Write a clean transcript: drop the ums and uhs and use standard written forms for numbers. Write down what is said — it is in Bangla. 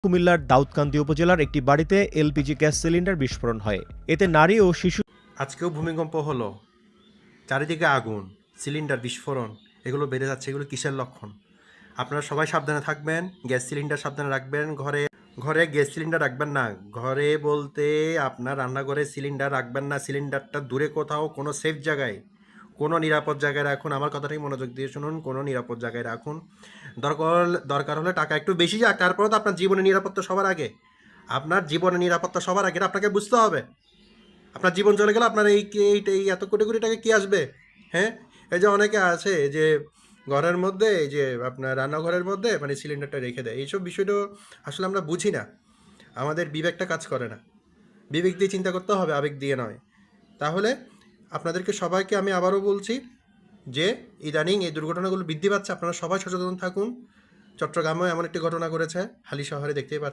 কুমিল্লার দাউদকান্দি উপজেলার একটি বাড়িতে এলপিজি গ্যাস সিলিন্ডার বিস্ফোরণ হয়। এতে নারী ও শিশু। আজকেও ভূমিকম্প হলো, চারিদিকে আগুন, সিলিন্ডার বিস্ফোরণ, এগুলো বেড়ে যাচ্ছে। এগুলো কিসের লক্ষণ? আপনারা সবাই সাবধানে থাকবেন, গ্যাস সিলিন্ডার সাবধানে রাখবেন। ঘরে ঘরে গ্যাস সিলিন্ডার রাখবেন না। ঘরে বলতে আপনার রান্নাঘরে সিলিন্ডার রাখবেন না। সিলিন্ডারটা দূরে কোথাও কোনো সেফ জায়গায়, কোনো নিরাপদ জায়গায় রাখুন। আমার কথাটাই মনোযোগ দিয়ে শুনুন, কোনো নিরাপদ জায়গায় রাখুন। দরকার দরকার হলে টাকা একটু বেশি যাক, তারপরে তো আপনার জীবনের নিরাপত্তা সবার আগে। আপনার জীবনের নিরাপত্তা সবার আগে, এটা আপনাকে বুঝতে হবে। আপনার জীবন চলে গেলে আপনার এই এত কোটি কোটি টাকা কী আসবে? হ্যাঁ, এই যে অনেকে আছে যে ঘরের মধ্যে এই যে আপনার রান্নাঘরের মধ্যে মানে সিলিন্ডারটা রেখে দেয়, এইসব বিষয়টা আসলে আমরা বুঝি না। আমাদের বিবেকটা কাজ করে না। বিবেক দিয়ে চিন্তা করতে হবে, আবেগ দিয়ে নয়। তাহলে আপনাদেরকে সবাইকে আমি আবারও বলছি যে ইদানিং এই দুর্ঘটনাগুলো বৃদ্ধি পাচ্ছে, আপনারা সবাই সচেতন থাকুন। চট্টগ্রামেও এমন একটি ঘটনা করেছে, হালি শহরে দেখতেই পাচ্ছেন।